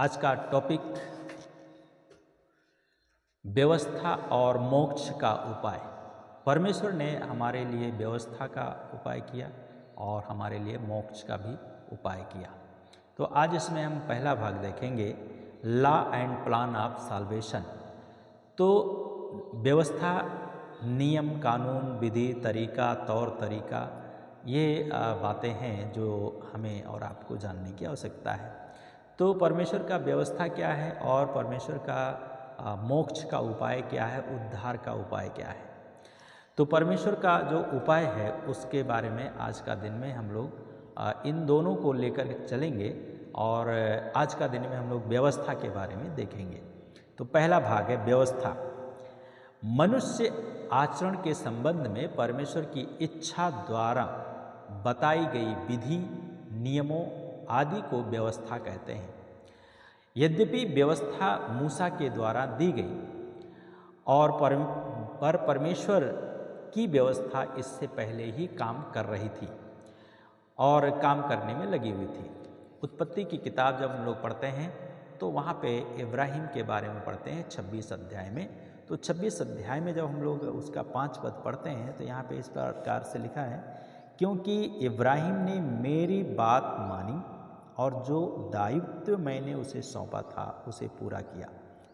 आज का टॉपिक व्यवस्था और मोक्ष का उपाय। परमेश्वर ने हमारे लिए व्यवस्था का उपाय किया और हमारे लिए मोक्ष का भी उपाय किया। तो आज इसमें हम पहला भाग देखेंगे, law and plan of solvation. तो व्यवस्था, नियम, कानून, विधि, तरीका, तौर तरीका, ये बातें हैं जो हमें और आपको जानने की आवश्यकता है। तो परमेश्वर का व्यवस्था क्या है और परमेश्वर का मोक्ष का उपाय क्या है, उद्धार का उपाय क्या है। तो परमेश्वर का जो उपाय है उसके बारे में आज का दिन में हम लोग इन दोनों को लेकर चलेंगे और आज का दिन में हम लोग व्यवस्था के बारे में देखेंगे। तो पहला भाग है व्यवस्था। मनुष्य आचरण के संबंध में परमेश्वर की इच्छा द्वारा बताई गई विधि, नियमों आदि को व्यवस्था कहते हैं। यद्यपि व्यवस्था मूसा के द्वारा दी गई और परमेश्वर की व्यवस्था इससे पहले ही काम कर रही थी और काम करने में लगी हुई थी। उत्पत्ति की किताब जब हम लोग पढ़ते हैं तो वहाँ पे इब्राहिम के बारे में पढ़ते हैं 26 अध्याय में। तो 26 अध्याय में जब हम लोग उसका 5 पद पढ़ते हैं तो यहाँ पे इस प्रकार से लिखा है, क्योंकि इब्राहिम ने मेरी बात मानी और जो दायित्व मैंने उसे सौंपा था उसे पूरा किया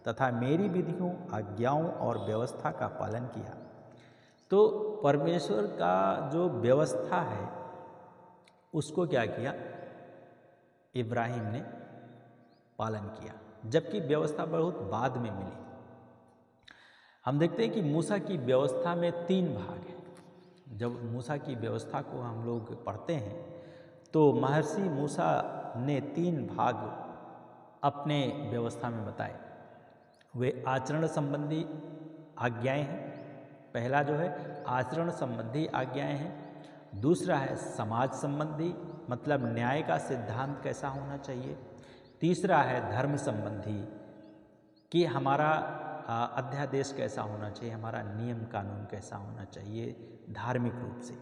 तथा मेरी विधियों, आज्ञाओं और व्यवस्था का पालन किया। तो परमेश्वर का जो व्यवस्था है उसको क्या किया, इब्राहिम ने पालन किया, जबकि व्यवस्था बहुत बाद में मिली। हम देखते हैं कि मूसा की व्यवस्था में 3 भाग हैं। जब मूसा की व्यवस्था को हम लोग पढ़ते हैं तो महर्षि मूसा ने 3 भाग अपने व्यवस्था में बताए। वे आचरण संबंधी आज्ञाएं हैं। पहला जो है आचरण संबंधी आज्ञाएं हैं। दूसरा है समाज संबंधी, मतलब न्याय का सिद्धांत कैसा होना चाहिए। तीसरा है धर्म संबंधी कि हमारा अध्यादेश कैसा होना चाहिए, हमारा नियम कानून कैसा होना चाहिए धार्मिक रूप से।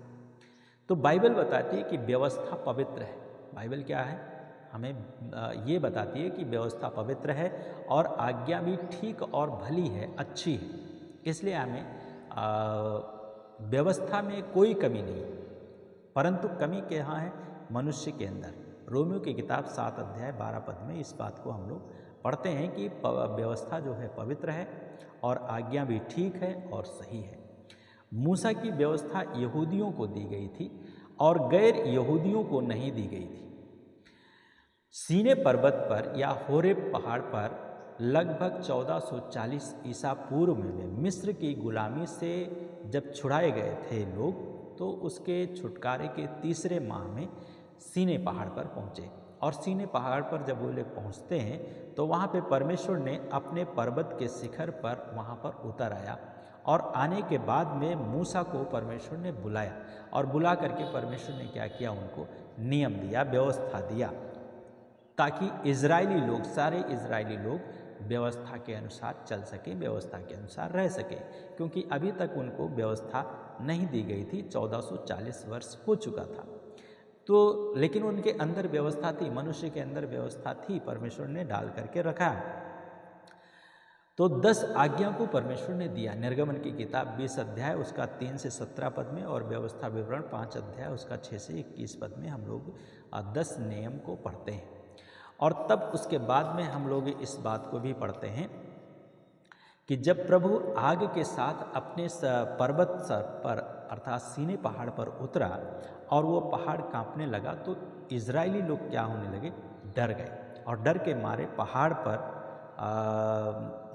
तो बाइबल बताती है कि व्यवस्था पवित्र है। बाइबल क्या है, हमें ये बताती है कि व्यवस्था पवित्र है और आज्ञा भी ठीक और भली है, अच्छी है। इसलिए हमें व्यवस्था में कोई कमी नहीं, परंतु कमी कहाँ है, मनुष्य के अंदर। रोमियो की किताब 7 अध्याय 12 पद में इस बात को हम लोग पढ़ते हैं कि व्यवस्था जो है पवित्र है और आज्ञा भी ठीक है और सही है। मूसा की व्यवस्था यहूदियों को दी गई थी और गैर यहूदियों को नहीं दी गई थी। सीने पर्वत पर या होरेब पहाड़ पर लगभग 1440 ईसा पूर्व में वे मिस्र की गुलामी से जब छुड़ाए गए थे लोग, तो उसके छुटकारे के 3रे माह में सीने पहाड़ पर पहुँचे। और सीने पहाड़ पर जब वो लोग पहुँचते हैं तो वहाँ पे परमेश्वर ने अपने पर्वत के शिखर पर वहाँ पर उतर आया और आने के बाद में मूसा को परमेश्वर ने बुलाया और बुला करके परमेश्वर ने क्या किया, उनको नियम दिया, व्यवस्था दिया, ताकि इजरायली लोग, सारे इजरायली लोग व्यवस्था के अनुसार चल सके, व्यवस्था के अनुसार रह सके, क्योंकि अभी तक उनको व्यवस्था नहीं दी गई थी। 1440 वर्ष हो चुका था। तो लेकिन उनके अंदर व्यवस्था थी, मनुष्य के अंदर व्यवस्था थी, परमेश्वर ने डाल करके रखा। तो 10 आज्ञा को परमेश्वर ने दिया। निर्गमन की किताब 20 अध्याय उसका 3 से 17 पद में और व्यवस्था विवरण 5 अध्याय उसका 6 से 21 पद में हम लोग 10 नियम को पढ़ते हैं। और तब उसके बाद में हम लोग इस बात को भी पढ़ते हैं कि जब प्रभु आग के साथ अपने पर्वत पर अर्थात सीने पहाड़ पर उतरा और वो पहाड़ कांपने लगा तो इजरायली लोग क्या होने लगे, डर गए और डर के मारे पहाड़ पर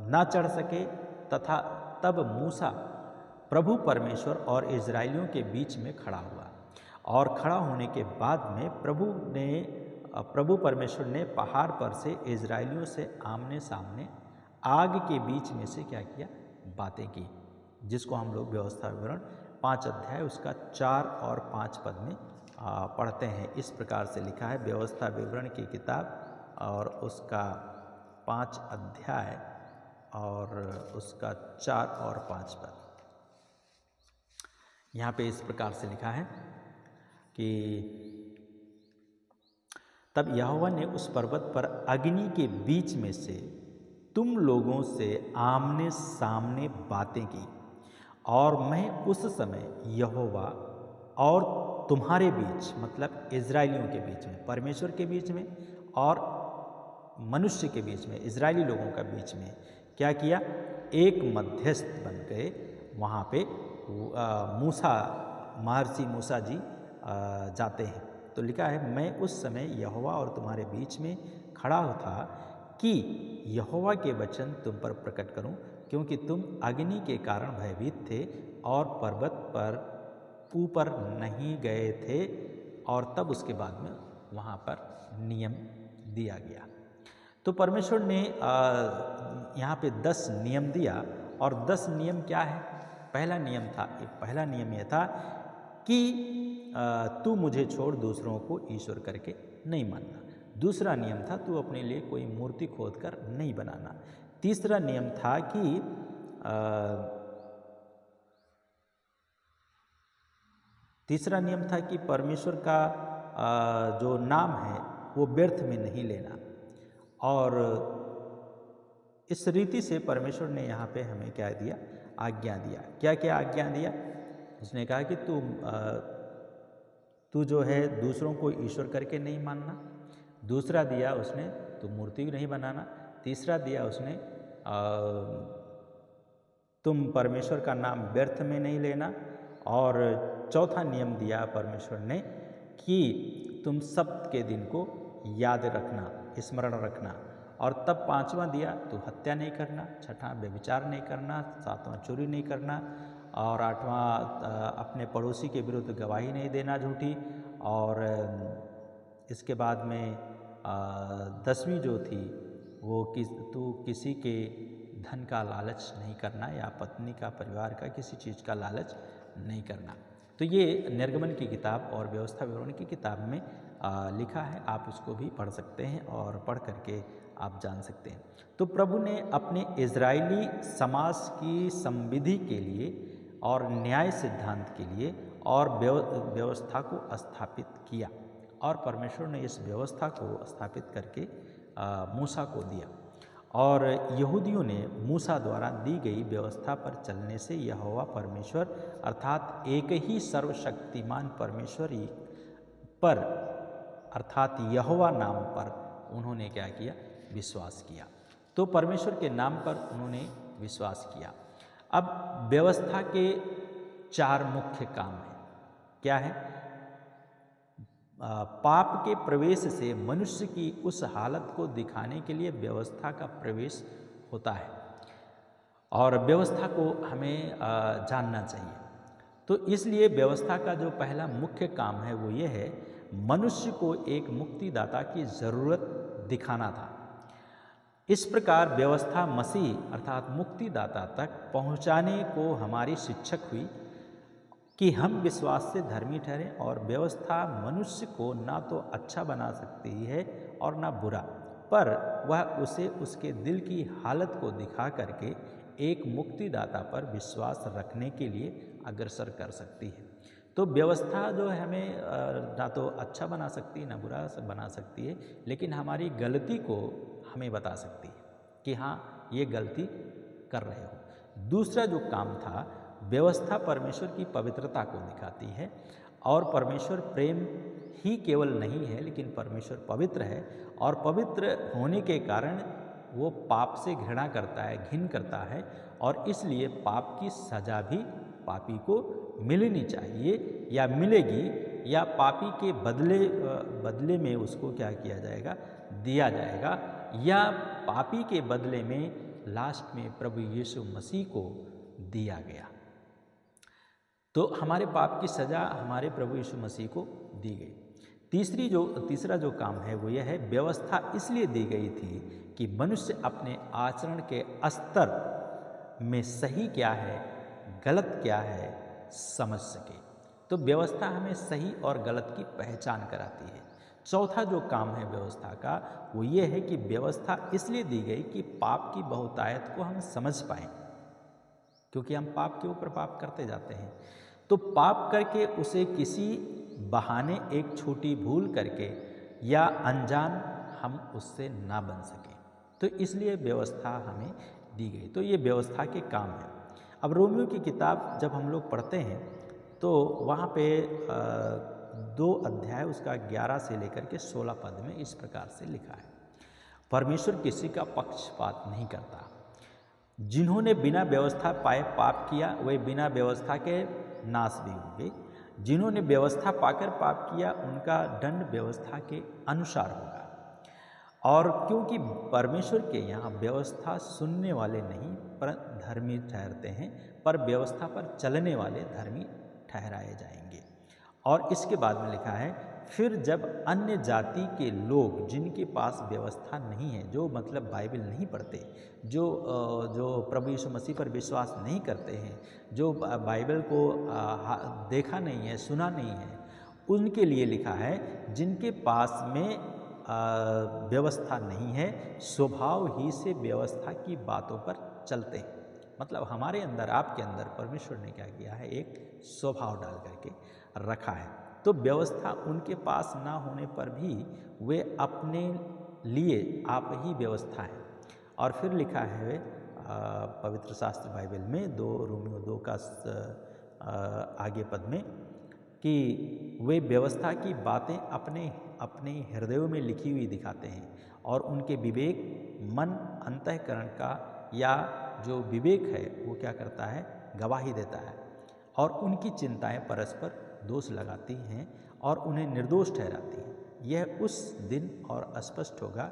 ना चढ़ सके। तथा तब मूसा प्रभु परमेश्वर और इजरायलियों के बीच में खड़ा हुआ और खड़ा होने के बाद में प्रभु परमेश्वर ने पहाड़ पर से इजरायलियों से आमने सामने आग के बीच में से क्या किया, बातें की, जिसको हम लोग व्यवस्था विवरण 5 अध्याय उसका 4 और 5 पद में पढ़ते हैं। इस प्रकार से लिखा है व्यवस्था विवरण की किताब और उसका 5 अध्याय और उसका 4 और 5 पद। यहाँ पे इस प्रकार से लिखा है कि तब यहोवा ने उस पर्वत पर अग्नि के बीच में से तुम लोगों से आमने सामने बातें की, और मैं उस समय यहोवा और तुम्हारे बीच, मतलब इज़राइलियों के बीच में, परमेश्वर के बीच में और मनुष्य के बीच में, इज़राइली लोगों के बीच में क्या किया, एक मध्यस्थ बन गए। वहाँ पे मूसा, महर्षि मूसा जी जाते हैं। तो लिखा है, मैं उस समय यहोवा और तुम्हारे बीच में खड़ा था कि यहोवा के वचन तुम पर प्रकट करूं, क्योंकि तुम अग्नि के कारण भयभीत थे और पर्वत पर ऊपर नहीं गए थे। और तब उसके बाद में वहाँ पर नियम दिया गया। तो परमेश्वर ने यहाँ पे 10 नियम दिया। और 10 नियम क्या है? पहला नियम यह था कि तू मुझे छोड़ दूसरों को ईश्वर करके नहीं मानना। दूसरा नियम था, तू अपने लिए कोई मूर्ति खोद कर नहीं बनाना। तीसरा नियम था कि परमेश्वर का जो नाम है वो व्यर्थ में नहीं लेना। और इस रीति से परमेश्वर ने यहाँ पे हमें क्या दिया? आज्ञा दिया। क्या क्या आज्ञा दिया? उसने कहा कि तू जो है दूसरों को ईश्वर करके नहीं मानना। दूसरा दिया उसने, तू मूर्ति नहीं बनाना। तीसरा दिया उसने, तुम परमेश्वर का नाम व्यर्थ में नहीं लेना। और चौथा नियम दिया परमेश्वर ने कि तुम सब्त के दिन को याद रखना, स्मरण रखना। और तब पांचवा दिया, तू हत्या नहीं करना। छठा, व्यभिचार नहीं करना। सातवां, चोरी नहीं करना। और आठवां, अपने पड़ोसी के विरुद्ध गवाही नहीं देना झूठी। और इसके बाद में 10वीं जो थी वो तू किसी के धन का लालच नहीं करना, या पत्नी का, परिवार का, किसी चीज़ का लालच नहीं करना। तो ये निर्गमन की किताब और व्यवस्था विवरण की किताब में लिखा है। आप उसको भी पढ़ सकते हैं और पढ़ करके आप जान सकते हैं। तो प्रभु ने अपने इज़राइली समाज की समृद्धि के लिए और न्याय सिद्धांत के लिए और व्यवस्था को स्थापित किया। और परमेश्वर ने इस व्यवस्था को स्थापित करके मूसा को दिया। और यहूदियों ने मूसा द्वारा दी गई व्यवस्था पर चलने से यहोवा परमेश्वर अर्थात एक ही सर्वशक्तिमान परमेश्वर पर अर्थात यहोवा नाम पर उन्होंने क्या किया? विश्वास किया। तो परमेश्वर के नाम पर उन्होंने विश्वास किया। अब व्यवस्था के 4 मुख्य काम हैं। क्या है? पाप के प्रवेश से मनुष्य की उस हालत को दिखाने के लिए व्यवस्था का प्रवेश होता है, और व्यवस्था को हमें जानना चाहिए। तो इसलिए व्यवस्था का जो पहला मुख्य काम है वो ये है, मनुष्य को एक मुक्तिदाता की ज़रूरत दिखाना था। इस प्रकार व्यवस्था मसीह अर्थात मुक्तिदाता तक पहुंचाने को हमारी शिक्षक हुई कि हम विश्वास से धर्मी ठहरें। और व्यवस्था मनुष्य को ना तो अच्छा बना सकती है और ना बुरा, पर वह उसे उसके दिल की हालत को दिखा करके एक मुक्तिदाता पर विश्वास रखने के लिए अग्रसर कर सकती है। तो व्यवस्था जो है हमें ना तो अच्छा बना सकती है ना बुरा बना सकती है, लेकिन हमारी गलती को हमें बता सकती है कि हाँ, ये गलती कर रहे हो। दूसरा जो काम था, व्यवस्था परमेश्वर की पवित्रता को दिखाती है। और परमेश्वर प्रेम ही केवल नहीं है, लेकिन परमेश्वर पवित्र है। और पवित्र होने के कारण वो पाप से घृणा करता है, घिन करता है। और इसलिए पाप की सज़ा भी पापी को मिलनी चाहिए, या मिलेगी, या पापी के बदले में उसको क्या किया जाएगा? दिया जाएगा। या पापी के बदले में लास्ट में प्रभु यीशु मसीह को दिया गया। तो हमारे पाप की सज़ा हमारे प्रभु यीशु मसीह को दी गई। तीसरा जो काम है वो यह है, व्यवस्था इसलिए दी गई थी कि मनुष्य अपने आचरण के स्तर में सही क्या है, गलत क्या है, समझ सके। तो व्यवस्था हमें सही और गलत की पहचान कराती है। चौथा जो काम है व्यवस्था का वो ये है कि व्यवस्था इसलिए दी गई कि पाप की बहुतायत को हम समझ पाएँ, क्योंकि हम पाप के ऊपर पाप करते जाते हैं। तो पाप करके उसे किसी बहाने एक छोटी भूल करके या अनजान हम उससे ना बन सकें। तो इसलिए व्यवस्था हमें दी गई। तो ये व्यवस्था के काम है। अब रोमियो की किताब जब हम लोग पढ़ते हैं तो वहाँ पे 2 अध्याय उसका 11 से लेकर के 16 पद में इस प्रकार से लिखा है, परमेश्वर किसी का पक्षपात नहीं करता। जिन्होंने बिना व्यवस्था पाए पाप किया वे बिना व्यवस्था के नाश भी होंगे। जिन्होंने व्यवस्था पाकर पाप किया उनका दंड व्यवस्था के अनुसार होगा। और क्योंकि परमेश्वर के यहाँ व्यवस्था सुनने वाले नहीं पर धर्मी ठहरते हैं, पर व्यवस्था पर चलने वाले धर्मी ठहराए जाएंगे। और इसके बाद में लिखा है, फिर जब अन्य जाति के लोग जिनके पास व्यवस्था नहीं है, जो मतलब बाइबल नहीं पढ़ते, जो प्रभु यीशु मसीह पर विश्वास नहीं करते हैं, जो बाइबल को देखा नहीं है, सुना नहीं है, उनके लिए लिखा है जिनके पास में व्यवस्था नहीं है, स्वभाव ही से व्यवस्था की बातों पर चलते हैं। मतलब हमारे अंदर, आपके अंदर परमेश्वर ने क्या किया है, एक स्वभाव डाल करके रखा है। तो व्यवस्था उनके पास ना होने पर भी वे अपने लिए आप ही व्यवस्था है। और फिर लिखा है पवित्र शास्त्र बाइबल में रोमियो 2 का आगे पद में कि वे व्यवस्था की बातें अपने अपने हृदयों में लिखी हुई दिखाते हैं और उनके विवेक, मन, अंतःकरण का या जो विवेक है वो क्या करता है, गवाही देता है। और उनकी चिंताएं परस्पर दोष लगाती हैं और उन्हें निर्दोष ठहराती हैं। यह उस दिन और स्पष्ट होगा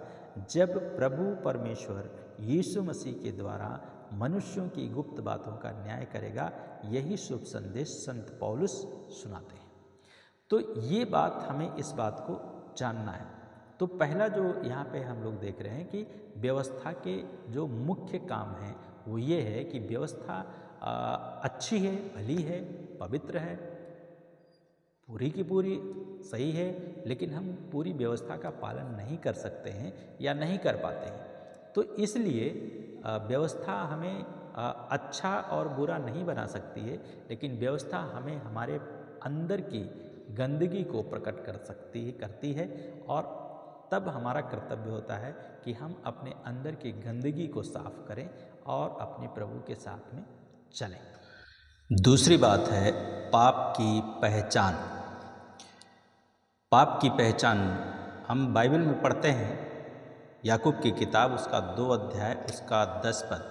जब प्रभु परमेश्वर यीशु मसीह के द्वारा मनुष्यों की गुप्त बातों का न्याय करेगा। यही शुभ संदेश संत पौलुस सुनाते हैं। तो ये बात, हमें इस बात को जानना है। तो पहला जो यहाँ पे हम लोग देख रहे हैं कि व्यवस्था के जो मुख्य काम हैं वो ये है कि व्यवस्था अच्छी है, भली है, पवित्र है, पूरी की पूरी सही है, लेकिन हम पूरी व्यवस्था का पालन नहीं कर सकते हैं या नहीं कर पाते हैं। तो इसलिए व्यवस्था हमें अच्छा और बुरा नहीं बना सकती है, लेकिन व्यवस्था हमें हमारे अंदर की गंदगी को प्रकट करती है और तब हमारा कर्तव्य होता है कि हम अपने अंदर की गंदगी को साफ करें और अपने प्रभु के साथ में चलें। दूसरी बात है पाप की पहचान। पाप की पहचान हम बाइबल में पढ़ते हैं, याकूब की किताब उसका 2 अध्याय उसका 10 पद,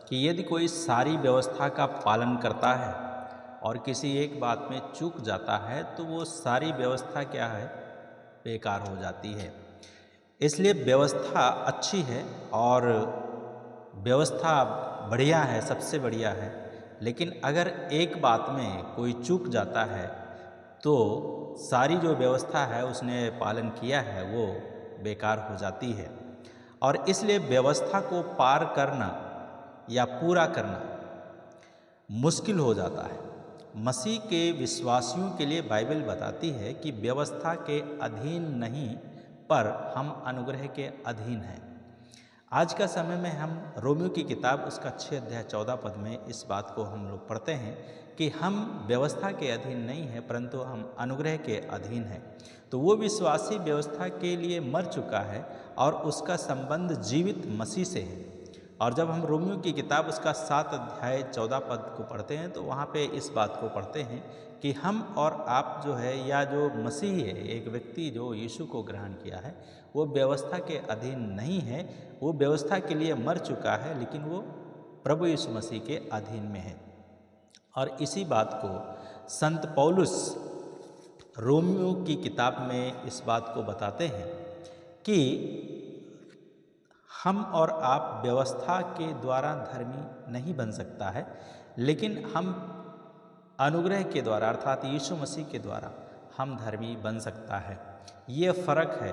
कि यदि कोई सारी व्यवस्था का पालन करता है और किसी एक बात में चूक जाता है तो वो सारी व्यवस्था क्या है, बेकार हो जाती है। इसलिए व्यवस्था अच्छी है और व्यवस्था बढ़िया है, सबसे बढ़िया है, लेकिन अगर एक बात में कोई चूक जाता है तो सारी जो व्यवस्था है उसने पालन किया है वो बेकार हो जाती है। और इसलिए व्यवस्था को पार करना या पूरा करना मुश्किल हो जाता है। मसीह के विश्वासियों के लिए बाइबल बताती है कि व्यवस्था के अधीन नहीं पर हम अनुग्रह के अधीन हैं। आज का समय में हम रोमियो की किताब उसका 6 अध्याय 14 पद में इस बात को हम लोग पढ़ते हैं कि हम व्यवस्था के अधीन नहीं हैं परंतु हम अनुग्रह के अधीन हैं। तो वो विश्वासी व्यवस्था के लिए मर चुका है और उसका संबंध जीवित मसीह से है। और जब हम रोमियो की किताब उसका 7 अध्याय 14 पद को पढ़ते हैं तो वहाँ पे इस बात को पढ़ते हैं कि हम और आप जो है, या जो मसीह है, एक व्यक्ति जो यीशु को ग्रहण किया है, वो व्यवस्था के अधीन नहीं है, वो व्यवस्था के लिए मर चुका है, लेकिन वो प्रभु यीशु मसीह के अधीन में है। और इसी बात को संत पौलुस रोमियो की किताब में इस बात को बताते हैं कि हम और आप व्यवस्था के द्वारा धर्मी नहीं बन सकता है, लेकिन हम अनुग्रह के द्वारा अर्थात यीशु मसीह के द्वारा हम धर्मी बन सकता है। ये फ़र्क है,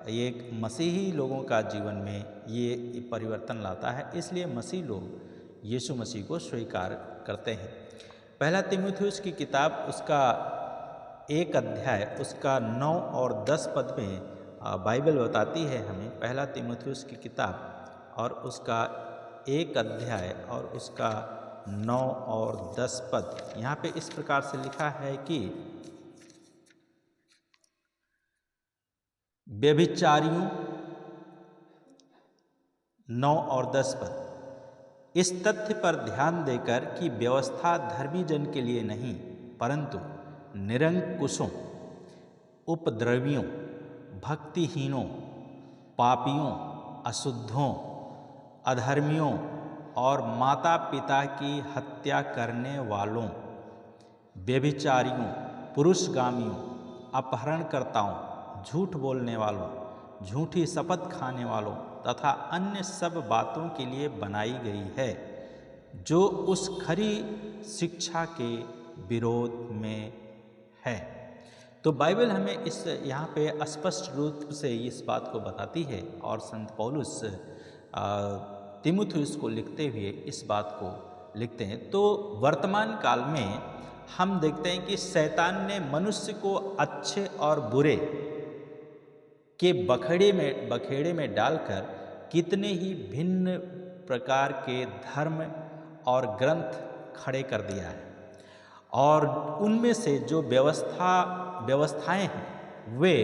ये एक मसीही लोगों का जीवन में ये परिवर्तन लाता है। इसलिए मसीह लोग यीशु मसीह को स्वीकार करते हैं। पहला तीमुथियुस की किताब उसका 1 अध्याय उसका 9 और 10 पद में बाइबल बताती है हमें, पहला तीमुथियुस की किताब और उसका 1 अध्याय और उसका 9 और 10 पद, यहाँ पे इस प्रकार से लिखा है कि व्यभिचारियों 9 और 10 पद। इस तथ्य पर ध्यान देकर कि व्यवस्था धर्मी जन के लिए नहीं परंतु निरंकुशों, उपद्रवियों, भक्तिहीनों, पापियों, अशुद्धों, अधर्मियों और माता पिता की हत्या करने वालों, व्यभिचारियों, पुरुषगामियों, अपहरणकर्ताओं, झूठ बोलने वालों, झूठी शपथ खाने वालों तथा अन्य सब बातों के लिए बनाई गई है जो उस खरी शिक्षा के विरोध में है। तो बाइबल हमें इस यहाँ पे स्पष्ट रूप से इस बात को बताती है और संत पौलुस तीमुथियुस को लिखते हुए इस बात को लिखते हैं। तो वर्तमान काल में हम देखते हैं कि शैतान ने मनुष्य को अच्छे और बुरे के बखेड़े में डालकर कितने ही भिन्न प्रकार के धर्म और ग्रंथ खड़े कर दिया है और उनमें से जो व्यवस्थाएं हैं वे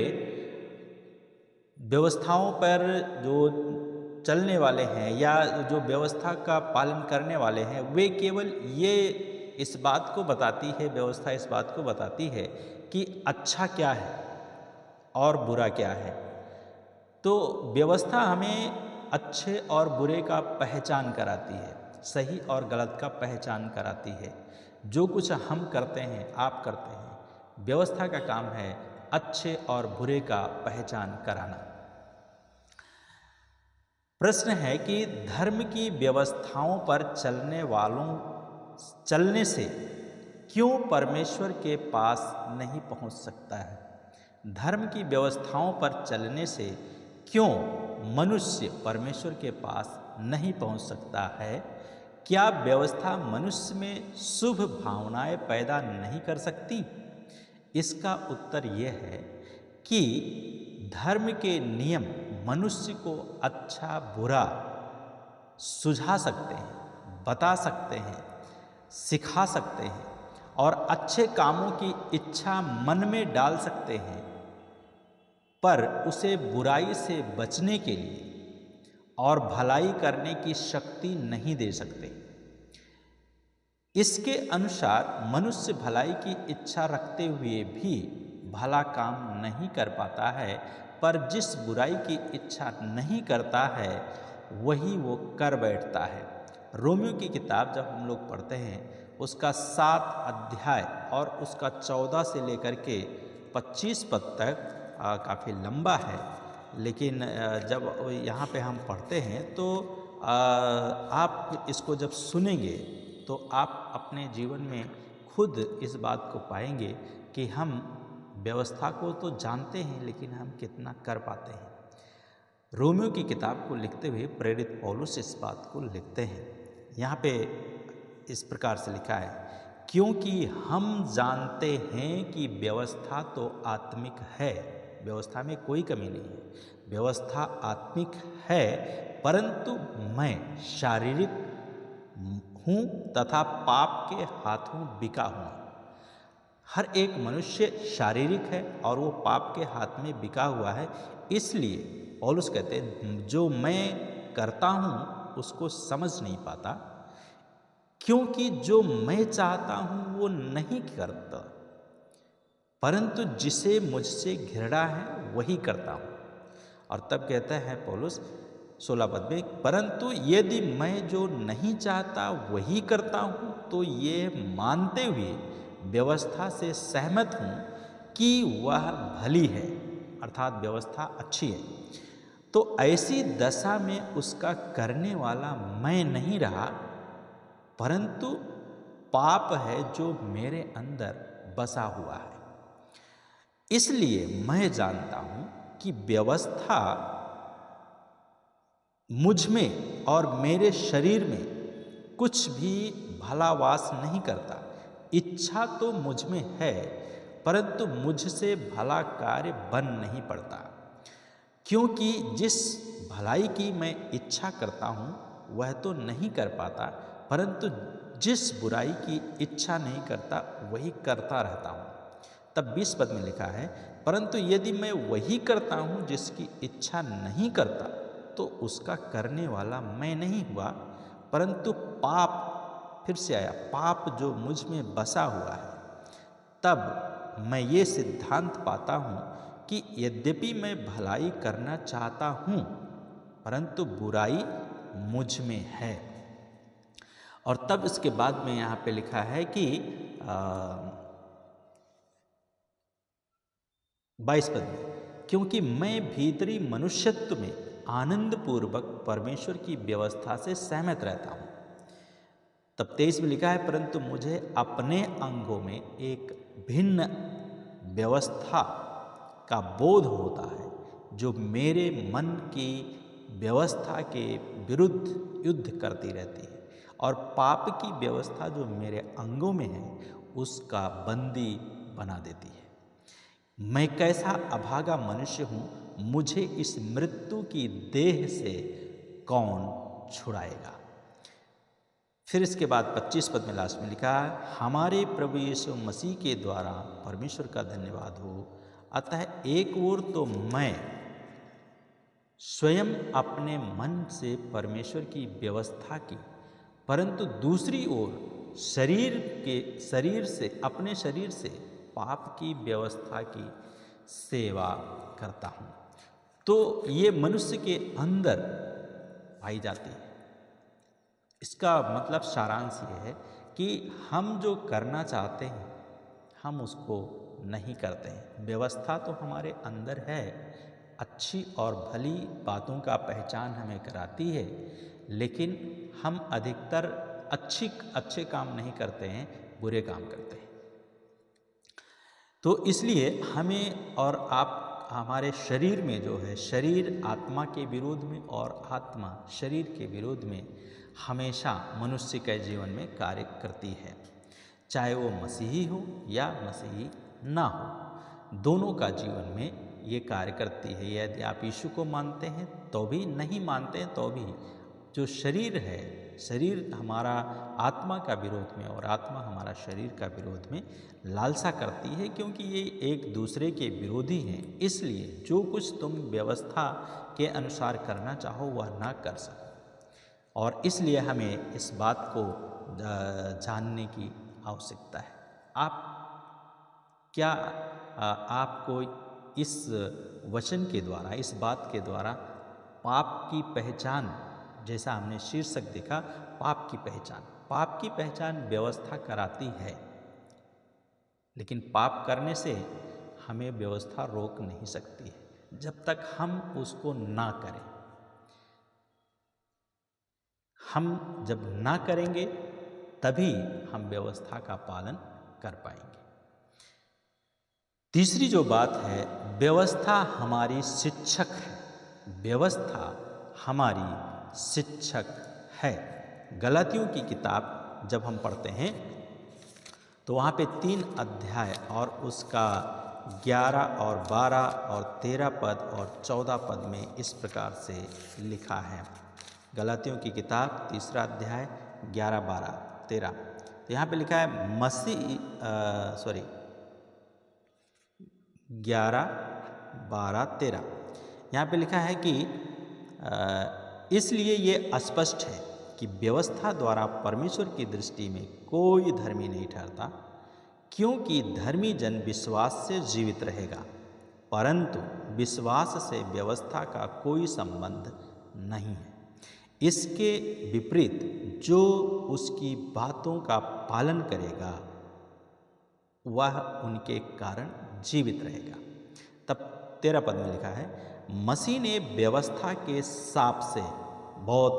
व्यवस्थाओं पर जो चलने वाले हैं या जो व्यवस्था का पालन करने वाले हैं वे केवल ये इस बात को बताती है, व्यवस्था इस बात को बताती है कि अच्छा क्या है और बुरा क्या है। तो व्यवस्था हमें अच्छे और बुरे का पहचान कराती है, सही और गलत का पहचान कराती है। जो कुछ हम करते हैं, आप करते हैं, व्यवस्था का काम है अच्छे और बुरे का पहचान कराना। प्रश्न है कि धर्म की व्यवस्थाओं पर चलने से क्यों परमेश्वर के पास नहीं पहुंच सकता है। धर्म की व्यवस्थाओं पर चलने से क्यों मनुष्य परमेश्वर के पास नहीं पहुंच सकता है। क्या व्यवस्था मनुष्य में शुभ भावनाएं पैदा नहीं कर सकती। इसका उत्तर यह है कि धर्म के नियम मनुष्य को अच्छा बुरा सुझा सकते हैं, बता सकते हैं, सिखा सकते हैं और अच्छे कामों की इच्छा मन में डाल सकते हैं, पर उसे बुराई से बचने के लिए और भलाई करने की शक्ति नहीं दे सकते। इसके अनुसार मनुष्य भलाई की इच्छा रखते हुए भी भला काम नहीं कर पाता है, पर जिस बुराई की इच्छा नहीं करता है वही वो कर बैठता है। रोमियो की किताब जब हम लोग पढ़ते हैं उसका 7 अध्याय और उसका 14 से लेकर के 25 पद तक काफ़ी लंबा है, लेकिन जब यहाँ पे हम पढ़ते हैं तो आप इसको जब सुनेंगे तो आप अपने जीवन में खुद इस बात को पाएंगे कि हम व्यवस्था को तो जानते हैं लेकिन हम कितना कर पाते हैं। रोमियो की किताब को लिखते हुए प्रेरित पौलुस इस बात को लिखते हैं। यहाँ पे इस प्रकार से लिखा है, क्योंकि हम जानते हैं कि व्यवस्था तो आत्मिक है, व्यवस्था में कोई कमी नहीं है, व्यवस्था आत्मिक है, परंतु मैं शारीरिक हूँ तथा पाप के हाथों बिका हूँ। हर एक मनुष्य शारीरिक है और वो पाप के हाथ में बिका हुआ है। इसलिए पौलुस कहते हैं जो मैं करता हूँ उसको समझ नहीं पाता, क्योंकि जो मैं चाहता हूँ वो नहीं करता, परंतु जिसे मुझसे घृणा है वही करता हूँ। और तब कहता है पौलुस 16 पद में, परंतु यदि मैं जो नहीं चाहता वही करता हूँ तो ये मानते हुए व्यवस्था से सहमत हूँ कि वह भली है, अर्थात व्यवस्था अच्छी है। तो ऐसी दशा में उसका करने वाला मैं नहीं रहा, परंतु पाप है जो मेरे अंदर बसा हुआ है। इसलिए मैं जानता हूँ कि व्यवस्था मुझ में और मेरे शरीर में कुछ भी भला वास नहीं करता। इच्छा तो मुझ में है, परंतु मुझसे भला कार्य बन नहीं पड़ता, क्योंकि जिस भलाई की मैं इच्छा करता हूँ वह तो नहीं कर पाता, परंतु जिस बुराई की इच्छा नहीं करता वही करता रहता हूँ। तब 20 पद में लिखा है, परंतु यदि मैं वही करता हूँ जिसकी इच्छा नहीं करता, तो उसका करने वाला मैं नहीं हुआ, परंतु पाप, फिर से आया, पाप जो मुझ में बसा हुआ है। तब मैं ये सिद्धांत पाता हूँ कि यद्यपि मैं भलाई करना चाहता हूँ, परंतु बुराई मुझ में है। और तब इसके बाद में यहाँ पे लिखा है कि 22 पद में, क्योंकि मैं भीतरी मनुष्यत्व में आनंद पूर्वक परमेश्वर की व्यवस्था से सहमत रहता हूँ। तब 23 में लिखा है, परंतु मुझे अपने अंगों में एक भिन्न व्यवस्था का बोध होता है, जो मेरे मन की व्यवस्था के विरुद्ध युद्ध करती रहती है, और पाप की व्यवस्था जो मेरे अंगों में है उसका बंदी बना देती है। मैं कैसा अभागा मनुष्य हूँ, मुझे इस मृत्यु की देह से कौन छुड़ाएगा। फिर इसके बाद 25 पद में लास्ट में लिखा है, हमारे प्रभु यीशु मसीह के द्वारा परमेश्वर का धन्यवाद हो। अतः एक ओर तो मैं स्वयं अपने मन से परमेश्वर की व्यवस्था की, परंतु दूसरी ओर अपने शरीर से पाप की व्यवस्था की सेवा करता हूँ। तो ये मनुष्य के अंदर पाई जाती है। इसका मतलब सारांश ये है कि हम जो करना चाहते हैं हम उसको नहीं करते हैं। व्यवस्था तो हमारे अंदर है, अच्छी और भली बातों का पहचान हमें कराती है, लेकिन हम अधिकतर अच्छे काम नहीं करते हैं, बुरे काम करते हैं। तो इसलिए हमें और आप, हमारे शरीर में जो है, शरीर आत्मा के विरोध में और आत्मा शरीर के विरोध में हमेशा मनुष्य के जीवन में कार्य करती है, चाहे वो मसीही हो या मसीही ना हो, दोनों का जीवन में ये कार्य करती है। यदि आप यीशु को मानते हैं तो भी, नहीं मानते हैं तो भी, जो शरीर है, शरीर हमारा आत्मा का विरोध में और आत्मा हमारा शरीर का विरोध में लालसा करती है, क्योंकि ये एक दूसरे के विरोधी हैं। इसलिए जो कुछ तुम व्यवस्था के अनुसार करना चाहो वह ना कर सको, और इसलिए हमें इस बात को जानने की आवश्यकता है। आप क्या आपको इस वचन के द्वारा, इस बात के द्वारा पाप की पहचान, जैसा हमने शीर्षक देखा, पाप की पहचान व्यवस्था कराती है, लेकिन पाप करने से हमें व्यवस्था रोक नहीं सकती है जब तक हम उसको ना करें। हम जब ना करेंगे तभी हम व्यवस्था का पालन कर पाएंगे। तीसरी जो बात है, व्यवस्था हमारी शिक्षक है। व्यवस्था हमारी शिक्षक है। गलातियों की किताब जब हम पढ़ते हैं तो वहाँ पे 3 अध्याय और उसका 11 और 12 और 13 पद और 14 पद में इस प्रकार से लिखा है। गलातियों की किताब 3 अध्याय 11, 12, 13। तो यहाँ पे लिखा है 11, 12, 13। यहाँ पे लिखा है कि इसलिए ये स्पष्ट है कि व्यवस्था द्वारा परमेश्वर की दृष्टि में कोई धर्मी नहीं ठहरता, क्योंकि धर्मी जन विश्वास से जीवित रहेगा, परंतु विश्वास से व्यवस्था का कोई संबंध नहीं है। इसके विपरीत जो उसकी बातों का पालन करेगा वह उनके कारण जीवित रहेगा। तब 13 पद में लिखा है, मसीह ने व्यवस्था के साप से, बहुत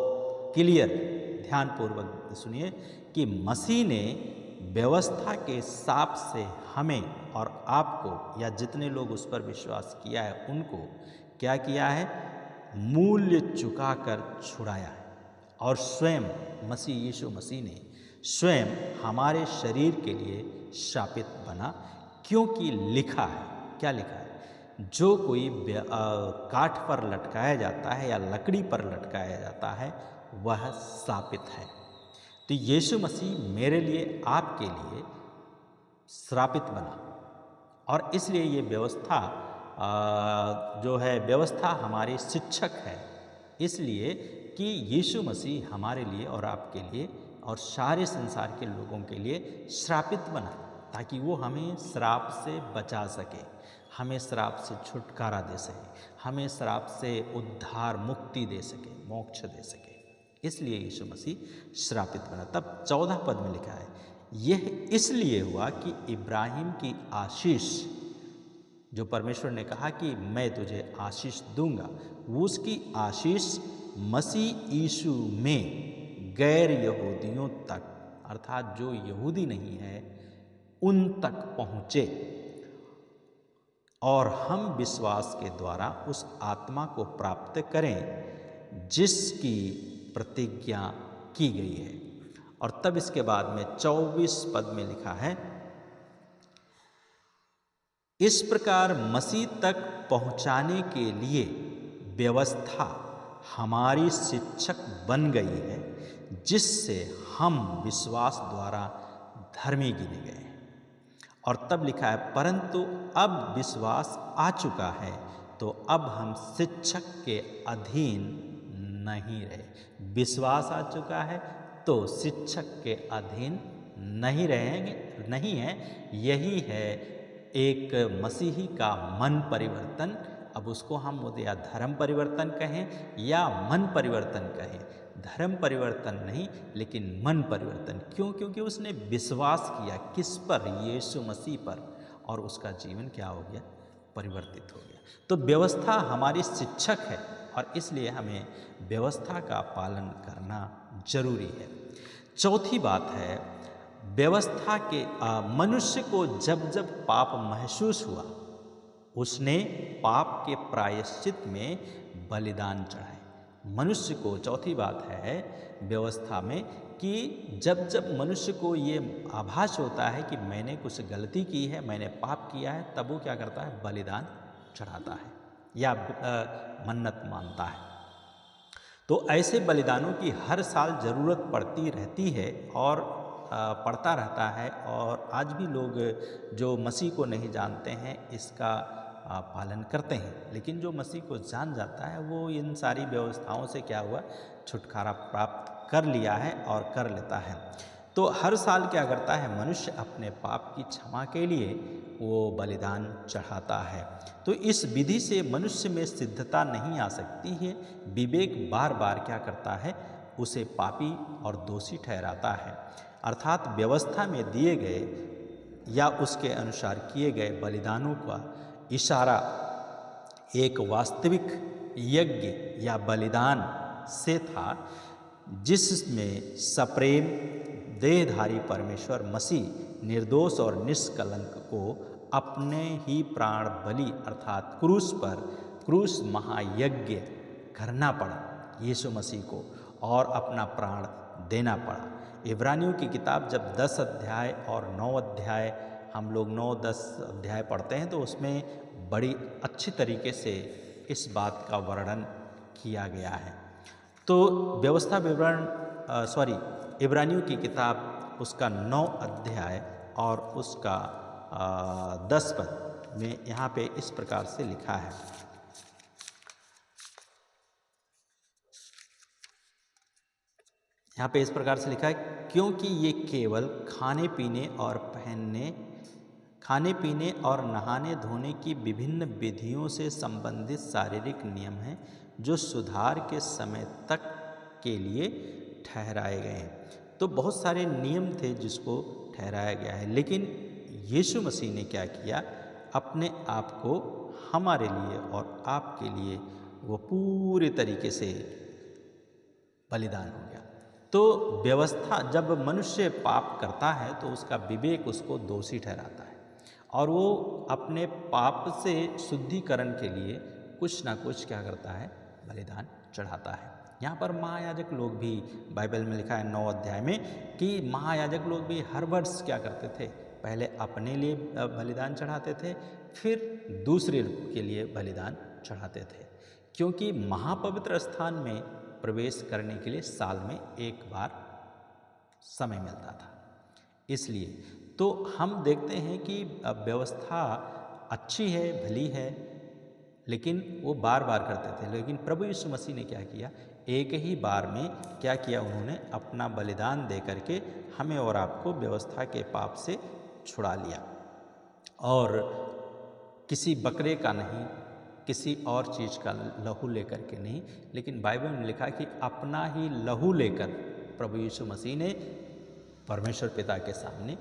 क्लियर, ध्यानपूर्वक सुनिए, कि मसीह ने व्यवस्था के साप से हमें और आपको, या जितने लोग उस पर विश्वास किया है उनको क्या किया है? मूल्य चुकाकर छुड़ाया है। और स्वयं यीशु मसीह ने स्वयं हमारे शरीर के लिए शापित बना, क्योंकि लिखा है, क्या लिखा है? जो कोई काठ पर लटकाया जाता है या लकड़ी पर लटकाया जाता है वह शापित है। तो यीशु मसीह मेरे लिए, आपके लिए श्रापित बना, और इसलिए ये व्यवस्था जो है व्यवस्था हमारी शिक्षक है, इसलिए कि यीशु मसीह हमारे लिए और आपके लिए और सारे संसार के लोगों के लिए श्रापित बना, ताकि वो हमें श्राप से बचा सके, हमें श्राप से छुटकारा दे सके, हमें श्राप से उद्धार मुक्ति दे सके, मोक्ष दे सके। इसलिए यीशु मसीह श्रापित बना। तब 14 पद में लिखा है, यह इसलिए हुआ कि इब्राहिम की आशीष, जो परमेश्वर ने कहा कि मैं तुझे आशीष दूंगा, वो उसकी आशीष मसीह यीशु में गैर यहूदियों तक, अर्थात जो यहूदी नहीं है उन तक पहुँचे, और हम विश्वास के द्वारा उस आत्मा को प्राप्त करें जिसकी प्रतिज्ञा की गई है। और तब इसके बाद में 24 पद में लिखा है, इस प्रकार मसीह तक पहुंचाने के लिए व्यवस्था हमारी शिक्षक बन गई है, जिससे हम विश्वास द्वारा धर्मी गिने गए। और तब लिखा है, परंतु अब विश्वास आ चुका है तो अब हम शिक्षक के अधीन नहीं रहे। विश्वास आ चुका है तो शिक्षक के अधीन नहीं रहेंगे, नहीं है। यही है एक मसीही का मन परिवर्तन। अब उसको हम या धर्म परिवर्तन कहें या मन परिवर्तन कहें, धर्म परिवर्तन नहीं लेकिन मन परिवर्तन। क्यों? क्योंकि उसने विश्वास किया किस पर? यीशु मसीह पर, और उसका जीवन क्या हो गया? परिवर्तित हो गया। तो व्यवस्था हमारी शिक्षक है और इसलिए हमें व्यवस्था का पालन करना जरूरी है। चौथी बात है, व्यवस्था के मनुष्य को जब जब पाप महसूस हुआ, उसने पाप के प्रायश्चित में बलिदान चढ़ाए। मनुष्य को, चौथी बात है व्यवस्था में, कि जब जब मनुष्य को ये आभास होता है कि मैंने कुछ गलती की है, मैंने पाप किया है, तब वो क्या करता है? बलिदान चढ़ाता है या मन्नत मांगता है। तो ऐसे बलिदानों की हर साल ज़रूरत पड़ती रहती है और पड़ता रहता है। और आज भी लोग जो मसीह को नहीं जानते हैं इसका पालन करते हैं, लेकिन जो मसीह को जान जाता है वो इन सारी व्यवस्थाओं से क्या हुआ? छुटकारा प्राप्त कर लिया है और कर लेता है। तो हर साल क्या करता है? मनुष्य अपने पाप की क्षमा के लिए वो बलिदान चढ़ाता है। तो इस विधि से मनुष्य में सिद्धता नहीं आ सकती है। विवेक बार बार क्या करता है? उसे पापी और दोषी ठहराता है। अर्थात व्यवस्था में दिए गए या उसके अनुसार किए गए बलिदानों का इशारा एक वास्तविक यज्ञ या बलिदान से था, जिसमें सप्रेम देहधारी परमेश्वर मसीह निर्दोष और निष्कलंक को अपने ही प्राण बलि अर्थात क्रूस पर, क्रूस महायज्ञ करना पड़ा यीशु मसीह को, और अपना प्राण देना पड़ा। इब्रानियों की किताब जब 10 अध्याय और 9 अध्याय हम लोग 9-10 अध्याय पढ़ते हैं तो उसमें बड़ी अच्छी तरीके से इस बात का वर्णन किया गया है। तो व्यवस्था इब्रानियों की किताब उसका 9 अध्याय और उसका 10 पद में यहाँ पे इस प्रकार से लिखा है, यहाँ पे इस प्रकार से लिखा है, क्योंकि ये केवल खाने पीने और नहाने धोने की विभिन्न विधियों से संबंधित शारीरिक नियम हैं जो सुधार के समय तक के लिए ठहराए गए हैं। तो बहुत सारे नियम थे जिसको ठहराया गया है, लेकिन यीशु मसीह ने क्या किया? अपने आप को हमारे लिए और आपके लिए वो पूरे तरीके से बलिदान हो गया। तो व्यवस्था, जब मनुष्य पाप करता है तो उसका विवेक उसको दोषी ठहराता है और वो अपने पाप से शुद्धिकरण के लिए कुछ ना कुछ क्या करता है? बलिदान चढ़ाता है। यहाँ पर महायाजक लोग भी, बाइबल में लिखा है 9 अध्याय में, कि महायाजक लोग भी हर वर्ष क्या करते थे? पहले अपने लिए बलिदान चढ़ाते थे, फिर दूसरे के लिए बलिदान चढ़ाते थे, क्योंकि महापवित्र स्थान में प्रवेश करने के लिए साल में एक बार समय मिलता था। इसलिए तो हम देखते हैं कि व्यवस्था अच्छी है, भली है, लेकिन वो बार बार करते थे। लेकिन प्रभु यीशु मसीह ने क्या किया, एक ही बार में क्या किया, उन्होंने अपना बलिदान दे करके हमें और आपको व्यवस्था के पाप से छुड़ा लिया। और किसी बकरे का नहीं, किसी और चीज़ का लहू लेकर के नहीं, लेकिन बाइबल में लिखा कि अपना ही लहू लेकर प्रभु यीशु मसीह ने परमेश्वर पिता के सामने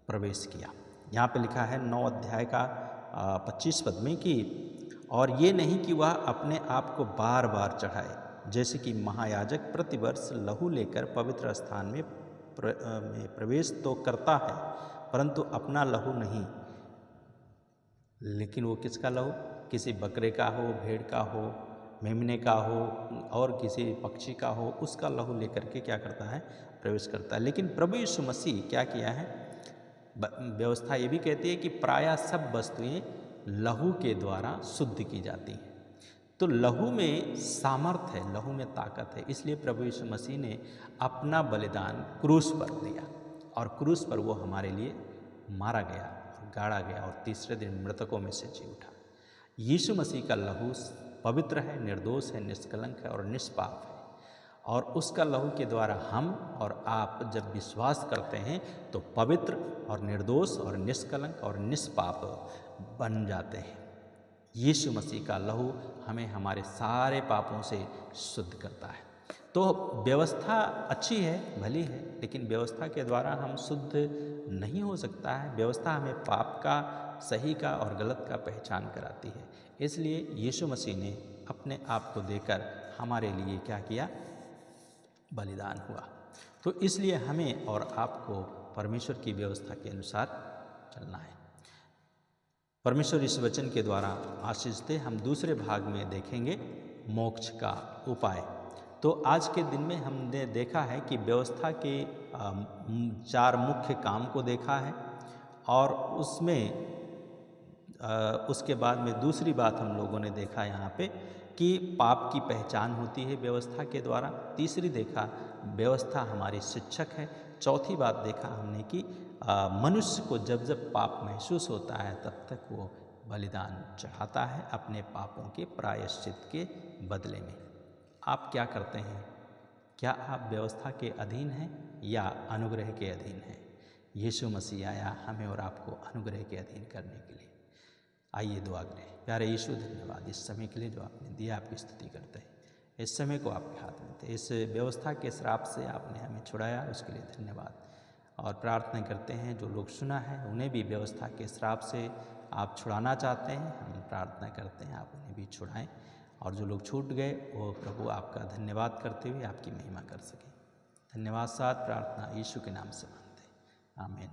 प्रवेश किया। यहाँ पे लिखा है 9 अध्याय का 25 पद में कि और ये नहीं कि वह अपने आप को बार बार चढ़ाए, जैसे कि महायाजक प्रतिवर्ष लहू लेकर पवित्र स्थान में प्रवेश तो करता है, परंतु अपना लहू नहीं, लेकिन वो किसका लहू, किसी बकरे का हो, भेड़ का हो, मेमने का हो और किसी पक्षी का हो, उसका लहू लेकर के क्या करता है, प्रवेश करता है। लेकिन प्रभु यीशु मसीह क्या किया है, व्यवस्था ये भी कहती है कि प्रायः सब वस्तुएं लहू के द्वारा शुद्ध की जाती हैं। तो लहू में सामर्थ है, लहू में ताकत है, इसलिए प्रभु यीशु मसीह ने अपना बलिदान क्रूस पर दिया और क्रूस पर वो हमारे लिए मारा गया, गाड़ा गया और तीसरे दिन मृतकों में से जी उठा। यीशु मसीह का लहू पवित्र है, निर्दोष है, निष्कलंक है और निष्पाप है, और उसका लहू के द्वारा हम और आप जब विश्वास करते हैं तो पवित्र और निर्दोष और निष्कलंक और निष्पाप बन जाते हैं। यीशु मसीह का लहू हमें हमारे सारे पापों से शुद्ध करता है। तो व्यवस्था अच्छी है, भली है, लेकिन व्यवस्था के द्वारा हम शुद्ध नहीं हो सकता है। व्यवस्था हमें पाप का, सही का और गलत का पहचान कराती है। इसलिए यीशु मसीह ने अपने आप को देकर हमारे लिए क्या किया, बलिदान हुआ। तो इसलिए हमें और आपको परमेश्वर की व्यवस्था के अनुसार चलना है। परमेश्वर इस वचन के द्वारा आशीष दे। हम दूसरे भाग में देखेंगे मोक्ष का उपाय। तो आज के दिन में हमने देखा है कि व्यवस्था के 4 मुख्य काम को देखा है, और उसमें उसके बाद में दूसरी बात हम लोगों ने देखा यहाँ पे कि पाप की पहचान होती है व्यवस्था के द्वारा। तीसरी देखा व्यवस्था हमारी शिक्षक है। चौथी बात देखा हमने कि मनुष्य को जब जब पाप महसूस होता है तब तक वो बलिदान चढ़ाता है अपने पापों के प्रायश्चित के बदले में। आप क्या करते हैं? क्या आप व्यवस्था के अधीन हैं या अनुग्रह के अधीन हैं? यीशु मसीह आया हमें और आपको अनुग्रह के अधीन करने के लिए। आइए दुआ करें। प्यारे यीशु, धन्यवाद इस समय के लिए जो आपने दिया, आपकी स्तुति करते हैं। इस समय को आपके हाथ में थे, इस व्यवस्था के श्राप से आपने हमें छुड़ाया, उसके लिए धन्यवाद। और प्रार्थना करते हैं जो लोग सुना है उन्हें भी व्यवस्था के श्राप से आप छुड़ाना चाहते हैं। हम प्रार्थना करते हैं आप उन्हें भी छुड़ाएं, और जो लोग छूट गए वो प्रभु आपका धन्यवाद करते हुए आपकी महिमा कर सकें। धन्यवाद साथ प्रार्थना यीशु के नाम से मांगते हैं, आमीन।